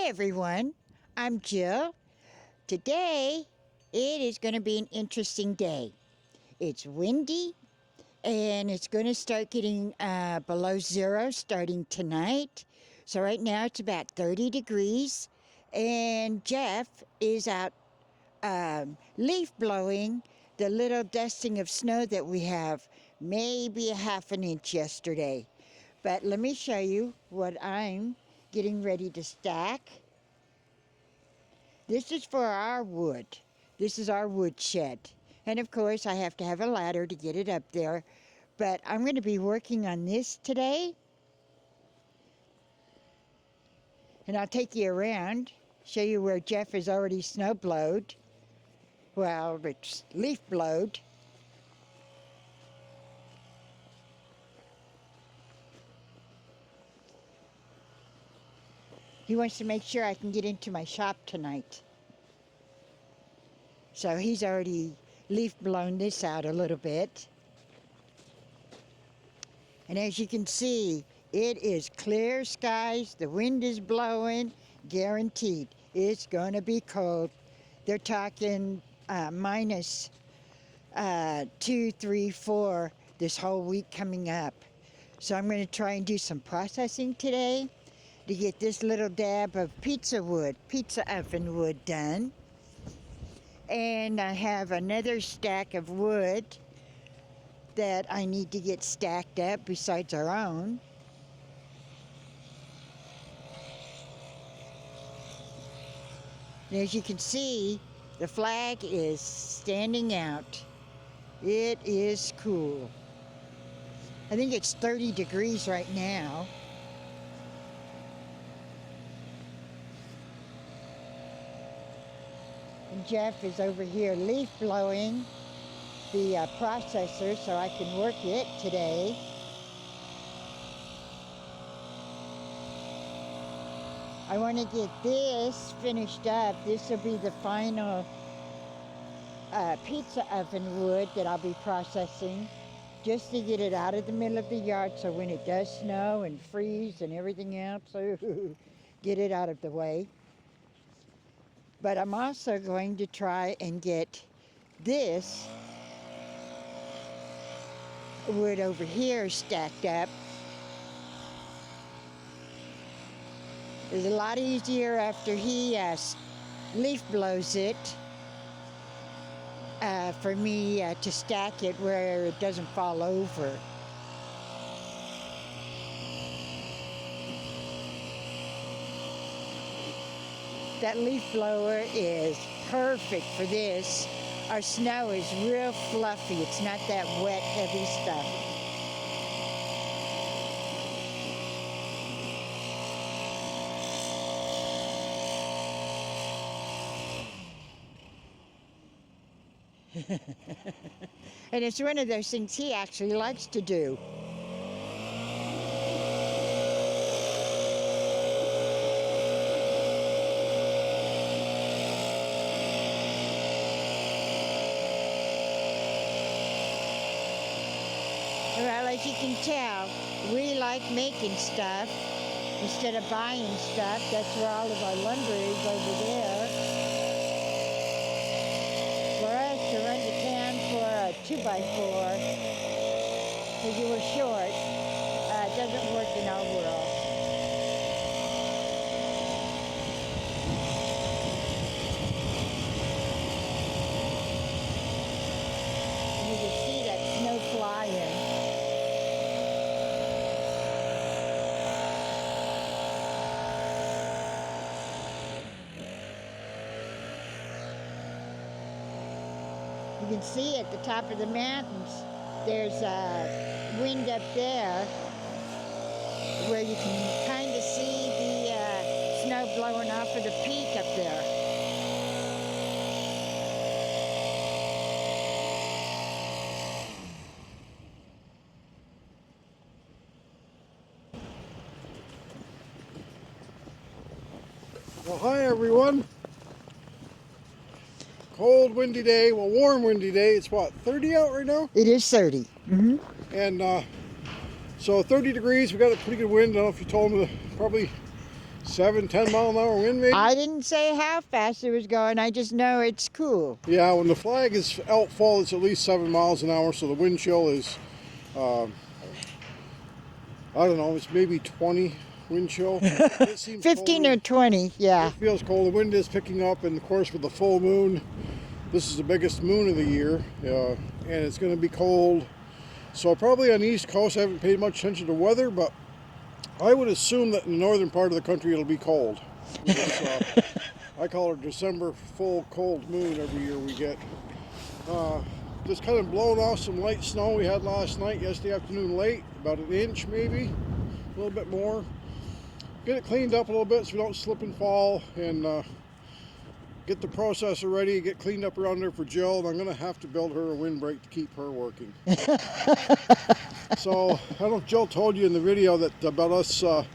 everyone, I'm Jill. Today, it is going to be an interesting day. It's windy and it's going to start getting below zero starting tonight. So right now it's about 30 degrees and Jeff is out leaf blowing the little dusting of snow that we have, maybe a half an inch yesterday. But let me show you what I'm getting ready to stack. This is for our wood. This is our wood shed. And of course, I have to have a ladder to get it up there. But I'm going to be working on this today. And I'll take you around, show you where Jeff has already snow blowed. Well, it's leaf blowed. He wants to make sure I can get into my shop tonight. So he's already leaf blown this out a little bit. And as you can see, it is clear skies, the wind is blowing, guaranteed. It's gonna be cold. They're talking minus 2, 3, 4 this whole week coming up. So I'm gonna try and do some processing today to get this little dab of pizza oven wood done. And I have another stack of wood that I need to get stacked up besides our own. And as you can see, the flag is standing out. It is cool. I think it's 30 degrees right now. And Jeff is over here leaf blowing the processor so I can work it today. I want to get this finished up. This will be the final pizza oven wood that I'll be processing, just to get it out of the middle of the yard so when it does snow and freeze and everything else, get it out of the way. But I'm also going to try and get this wood over here stacked up. It's a lot easier after he leaf blows it for me to stack it where it doesn't fall over. That leaf blower is perfect for this. Our snow is real fluffy. It's not that wet, heavy stuff. And it's one of those things he actually likes to do. Well, as you can tell, we like making stuff instead of buying stuff. That's where all of our lumber is over there. For us to run to town for a 2x4, because you were short, doesn't work in our world. You can see that snow flying. You can see at the top of the mountains, there's wind up there where you can kind of see the snow blowing off of the peak up there. Well, hi everyone. Cold, windy day. Well, warm, windy day. It's what, 30 out right now? It is 30. Mm-hmm. And so 30 degrees. We got a pretty good wind. I don't know if you told them, probably 7-10 mile an hour wind maybe? I didn't say how fast it was going. I just know it's cool. Yeah, when the flag is out full, it's at least 7 miles an hour, so the wind chill is, I don't know, it's maybe 20 wind chill. It seems 15 colder. or 20, yeah. It feels cold. The wind is picking up, and of course with the full moon, this is the biggest moon of the year, and it's going to be cold. So probably on the East Coast, I haven't paid much attention to weather, but I would assume that in the northern part of the country it'll be cold. I call it December full cold moon every year we get. Just kind of blowing off some light snow we had last night, yesterday afternoon late, about an inch maybe, a little bit more. Get it cleaned up a little bit so we don't slip and fall, and get the processor ready, get cleaned up around there for Jill, and I'm going to have to build her a windbreak to keep her working. So, I don't know if Jill told you in the video that about us, and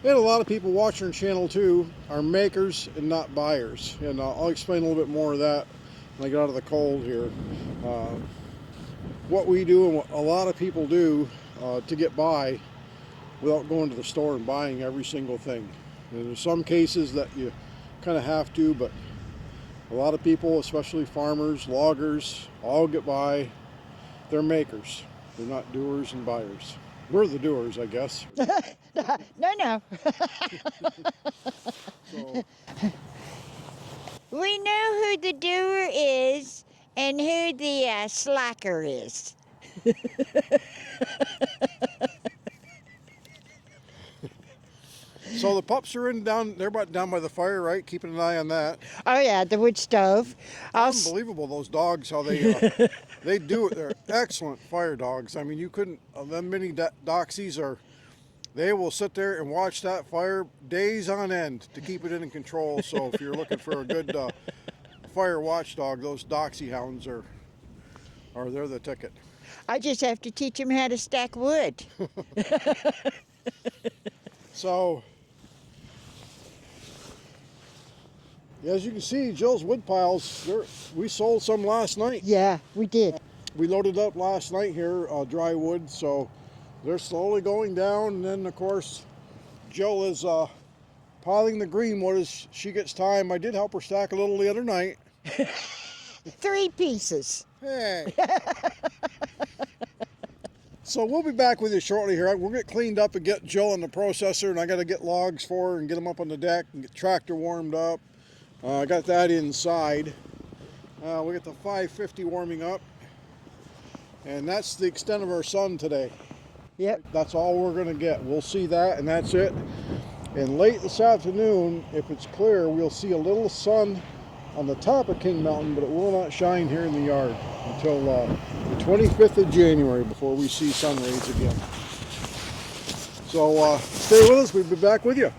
a lot of people watching our channel too, are makers and not buyers. And I'll explain a little bit more of that when I get out of the cold here. What we do and what a lot of people do to get by without going to the store and buying every single thing. And there's some cases that you kind of have to, but a lot of people, especially farmers, loggers, all get by. They're makers. They're not doers and buyers. We're the doers, I guess. No. So, We know who the doer is and who the slacker is. so the pups are they're about down by the fire, right? Keeping an eye on that. Oh yeah, the wood stove. Unbelievable, those dogs, how they do it. They're excellent fire dogs. I mean, you couldn't, them mini doxies they will sit there and watch that fire days on end to keep it in control. So if you're looking for a good fire watchdog, those doxy hounds are they're the ticket. I just have to teach him how to stack wood. So, as you can see, Jill's wood piles, we sold some last night. Yeah, we did. We loaded up last night here, dry wood, so they're slowly going down. And then, of course, Jill is piling the green wood as she gets time. I did help her stack a little the other night. 3 pieces. Hey! So we'll be back with you shortly here. We'll get cleaned up and get Jill in the processor, and I got to get logs for her and get them up on the deck and get the tractor warmed up. I got that inside. We got the 550 warming up, and that's the extent of our sun today. Yep. That's all we're going to get. We'll see that, and that's it. And late this afternoon, if it's clear, we'll see a little sun on the top of King Mountain, but it will not shine here in the yard until the 25th of January before we see sun rays again. So stay with us. We'll be back with you.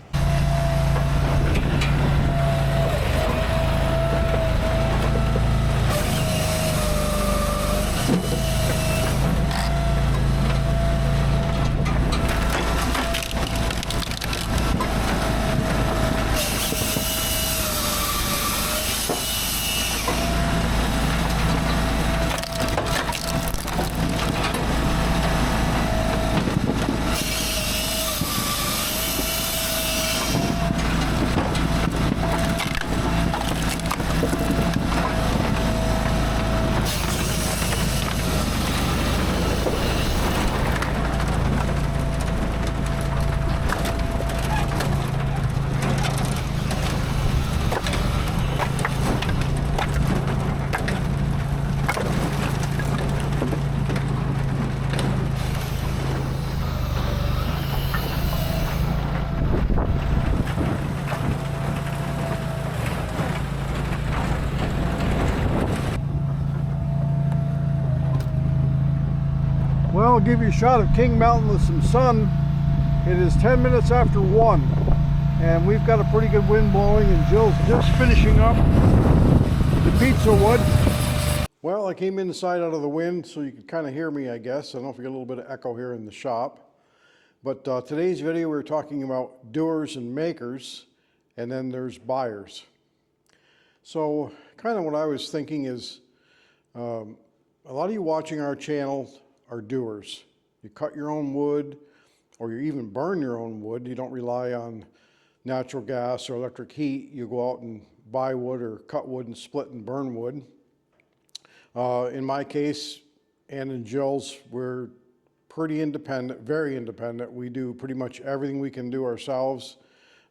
Well, I'll give you a shot of King Mountain with some sun. It is 10 minutes after 1, and we've got a pretty good wind blowing, and Jill's just finishing up the pizza wood. Well, I came inside out of the wind so you could kind of hear me, I guess. I don't know if you get a little bit of echo here in the shop. But today's video, we're talking about doers and makers, and then there's buyers. So kind of what I was thinking is, a lot of you watching our channel are doers. You cut your own wood, or you even burn your own wood. You don't rely on natural gas or electric heat, you go out and buy wood or cut wood and split and burn wood. In my case, and in Jill's, we're pretty independent, very independent. We do pretty much everything we can do ourselves.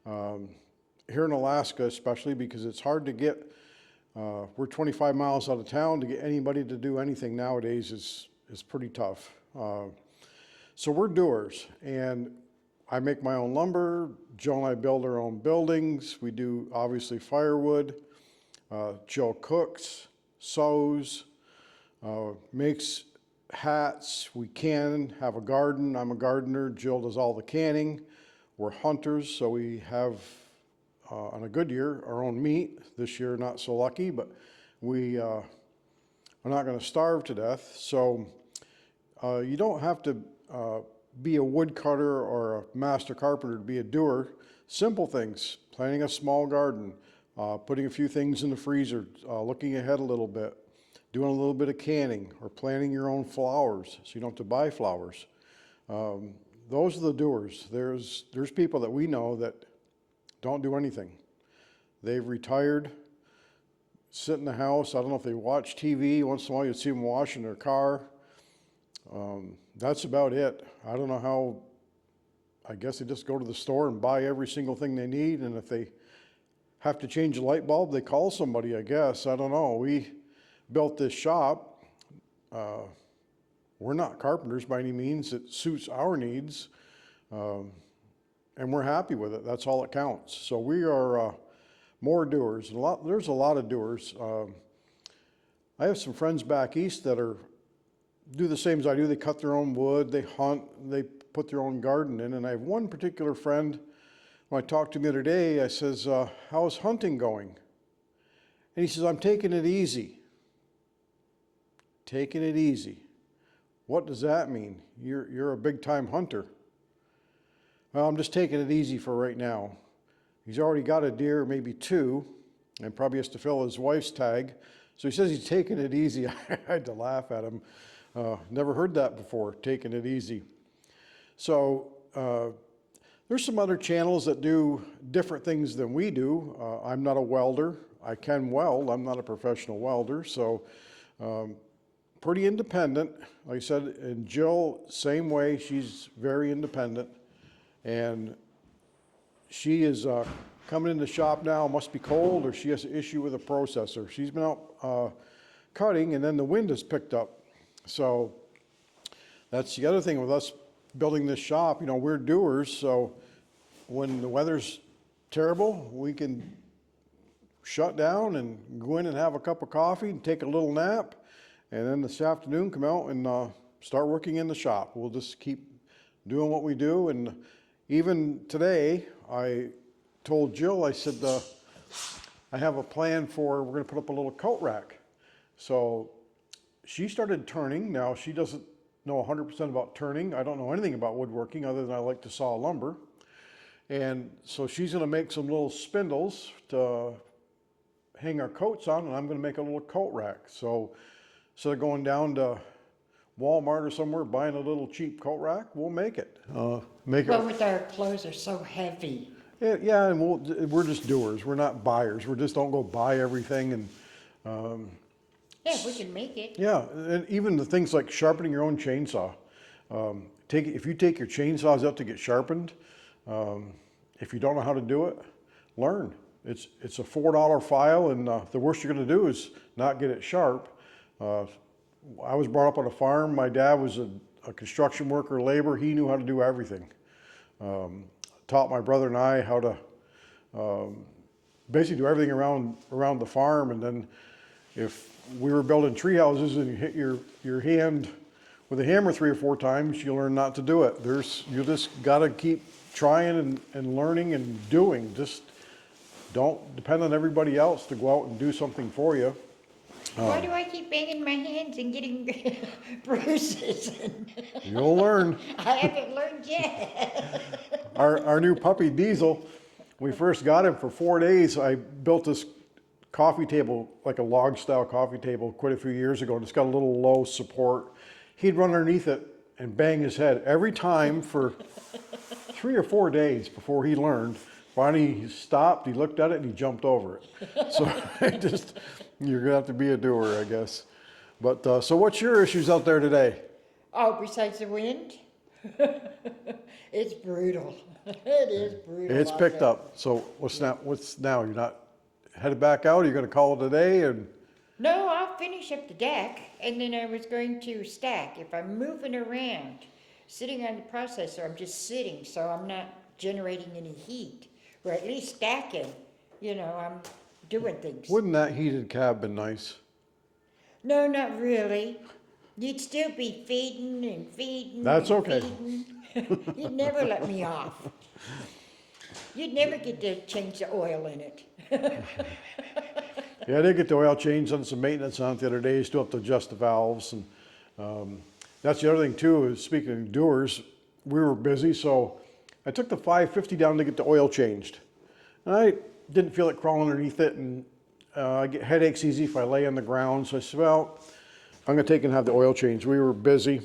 Here in Alaska especially, because it's hard to get, we're 25 miles out of town, to get anybody to do anything nowadays is pretty tough. So we're doers, and I make my own lumber. Jill and I build our own buildings. We do obviously firewood. Jill cooks, sews, makes hats. We can have a garden. I'm a gardener. Jill does all the canning. We're hunters, so we have, on a good year, our own meat. This year, not so lucky, but we are not going to starve to death. So you don't have to be a woodcutter or a master carpenter to be a doer. Simple things, planting a small garden, putting a few things in the freezer, looking ahead a little bit, doing a little bit of canning, or planting your own flowers so you don't have to buy flowers. Those are the doers. There's people that we know that don't do anything. They've retired, sit in the house. I don't know if they watch TV. Once in a while you'd see them washing their car. That's about it. I don't know how, I guess they just go to the store and buy every single thing they need, and if they have to change a light bulb, they call somebody, I guess. I don't know. We built this shop. We're not carpenters by any means. It suits our needs, and we're happy with it. That's all that counts. So we are more doers. There's a lot of doers. I have some friends back east that do the same as I do. They cut their own wood, they hunt, they put their own garden in. And I have one particular friend, when I talked to him the other day, I says, how's hunting going? And he says, I'm taking it easy. Taking it easy. What does that mean? You're a big time hunter. Well, I'm just taking it easy for right now. He's already got a deer, maybe two, and probably has to fill his wife's tag. So he says he's taking it easy. I had to laugh at him. Never heard that before, taking it easy. So there's some other channels that do different things than we do. I'm not a welder. I can weld. I'm not a professional welder. So pretty independent. Like I said, and Jill, same way. She's very independent. And she is coming in the shop now. Must be cold, or she has an issue with a processor. She's been out cutting, and then the wind has picked up. So that's the other thing with us building this shop. You know, we're doers, so when the weather's terrible, we can shut down and go in and have a cup of coffee and take a little nap, and then this afternoon come out and start working in the shop. We'll just keep doing what we do. And even today, I told Jill, I said, I have a plan we're going to put up a little coat rack. So she started turning. Now, she doesn't know 100% about turning. I don't know anything about woodworking other than I like to saw lumber. And so she's going to make some little spindles to hang our coats on, and I'm going to make a little coat rack. So instead of going down to Walmart or somewhere buying a little cheap coat rack, we'll make it. Well, with our clothes are so heavy. Yeah, and we're just doers. We're not buyers. We just don't go buy everything. And Yeah, we can make it. yeah, and even the things like sharpening your own chainsaw. If you take your chainsaws out to get sharpened, if you don't know how to do it, learn. It's a $4 file, and the worst you're going to do is not get it sharp. I was brought up on a farm. My dad was a construction worker, labor. He knew how to do everything. Taught my brother and I how to basically do everything around the farm. And then if we were building tree houses and you hit your hand with a hammer 3 or 4 times, you learn not to do it. You just got to keep trying and learning and doing. Just don't depend on everybody else to go out and do something for you. Why do I keep banging my hands and getting bruises? You'll learn. I haven't learned yet. Our new puppy Diesel, we first got him for 4 days. I built this coffee table, like a log style coffee table, quite a few years ago, and it's got a little low support. He'd run underneath it and bang his head every time for 3 or 4 days before he learned. Finally, he stopped, he looked at it, and he jumped over it. So you're gonna have to be a doer, I guess. But so what's your issues out there today? Oh, besides the wind, it's brutal. It is brutal. It's out picked there. up. So what's now? You're not headed back out? You're gonna call it a day? And No, I'll finish up the deck, and then I was going to stack. If I'm moving around, sitting on the processor, I'm just sitting, so I'm not generating any heat. Or at least stacking, I'm doing things. wouldn't that heated cab been nice? No, not really. You'd still be feeding and feeding. That's and okay. Feeding. You'd never let me off. You'd never get to change the oil in it. Yeah, I did get the oil changed, done some maintenance on it the other day. You still have to adjust the valves, and that's the other thing too. Is speaking of Doers, we were busy, so I took the 550 down to get the oil changed. And I didn't feel it crawling underneath it, and I get headaches easy if I lay on the ground. So I said, well, I'm going to take and have the oil changed. We were busy.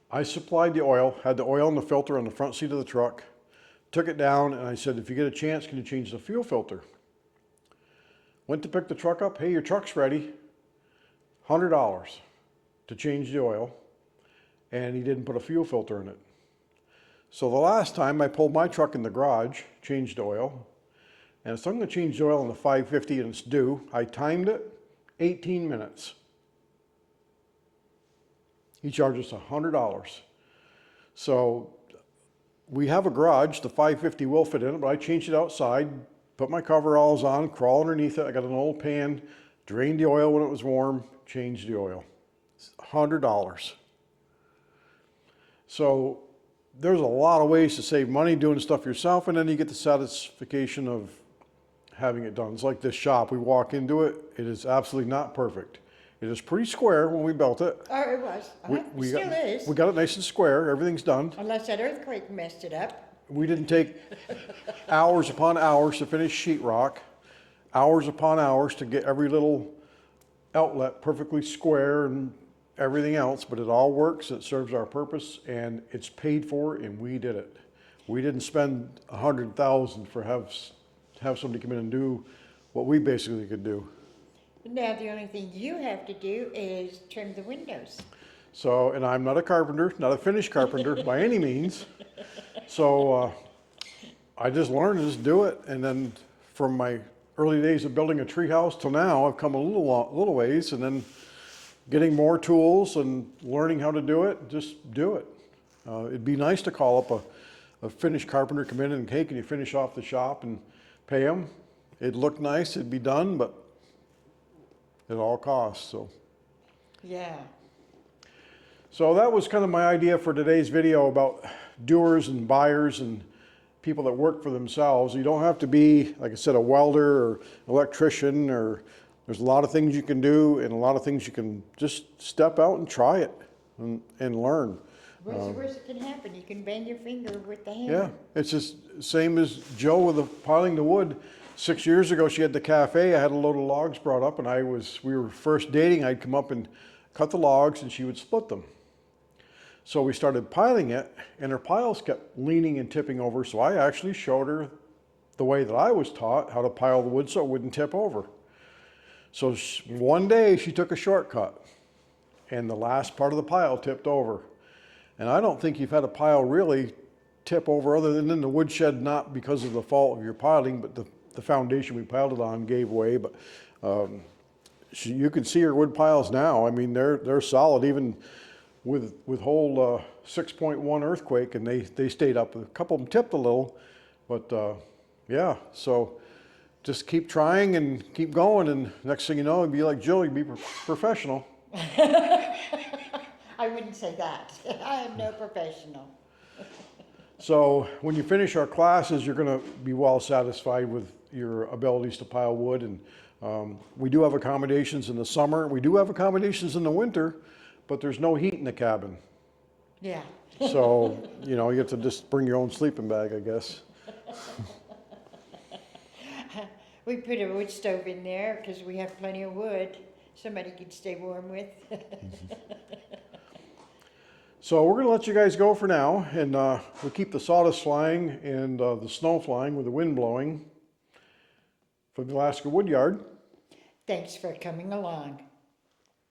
I supplied the oil, had the oil in the filter on the front seat of the truck, took it down, and I said, if you get a chance, can you change the fuel filter? Went to pick the truck up. Hey, your truck's ready. $100 to change the oil, and he didn't put a fuel filter in it. So the last time I pulled my truck in the garage, changed oil, and so I'm going to change the oil on the 550 and it's due. I timed it, 18 minutes. He charged us $100. So we have a garage, the 550 will fit in it, but I changed it outside, put my coveralls on, crawl underneath it. I got an old pan, drained the oil when it was warm, changed the oil. $100. So there's a lot of ways to save money doing stuff yourself, and then you get the satisfaction of having it done. It's like this shop. We walk into it. It is absolutely not perfect. It is pretty square when we built it. Oh, it was. It still is. We got it nice and square. Everything's done. Unless that earthquake messed it up. We didn't take hours upon hours to finish sheetrock, hours upon hours to get every little outlet perfectly square and everything else, but it all works, it serves our purpose, and it's paid for, and we did it. We didn't spend $100,000 for have somebody come in and do what we basically could do. Now the only thing you have to do is trim the windows. So, and I'm not a carpenter, not a finished carpenter by any means. So I just learned to just do it, and then from my early days of building a tree house till now, I've come a little ways, and then getting more tools and learning how to do it, just do it. It'd be nice to call up a finished carpenter, come in and, hey, can you finish off the shop and pay them? It'd look nice, it'd be done, but it all costs, so. Yeah. So that was kind of my idea for today's video about doers and buyers and people that work for themselves. You don't have to be, like I said, a welder or electrician, or there's a lot of things you can do and a lot of things you can just step out and try it and learn. What's the worst that can happen? You can bang your finger with the hammer. Yeah, it's just same as Joe with the piling the wood. 6 years ago, she had the cafe. I had a load of logs brought up, and we were first dating. I'd come up and cut the logs, and she would split them. So we started piling it, and her piles kept leaning and tipping over. So I actually showed her the way that I was taught how to pile the wood so it wouldn't tip over. So one day she took a shortcut, and the last part of the pile tipped over. And I don't think you've had a pile really tip over other than in the woodshed, not because of the fault of your piling, but the foundation we piled it on gave way. But you can see her wood piles now. I mean, they're solid, even with whole 6.1 earthquake, and they stayed up. A couple of them tipped a little, but yeah. So just keep trying and keep going, and next thing you know, it'd be like Jill, you'd be professional. I wouldn't say that. I am no professional. So when you finish our classes, you're going to be well satisfied with your abilities to pile wood. And we do have accommodations in the summer. We do have accommodations in the winter, but there's no heat in the cabin. Yeah. So, you have to just bring your own sleeping bag, I guess. We put a wood stove in there because we have plenty of wood somebody could stay warm with. So we're going to let you guys go for now, and we'll keep the sawdust flying and the snow flying with the wind blowing. From the Alaska Woodyard. Thanks for coming along.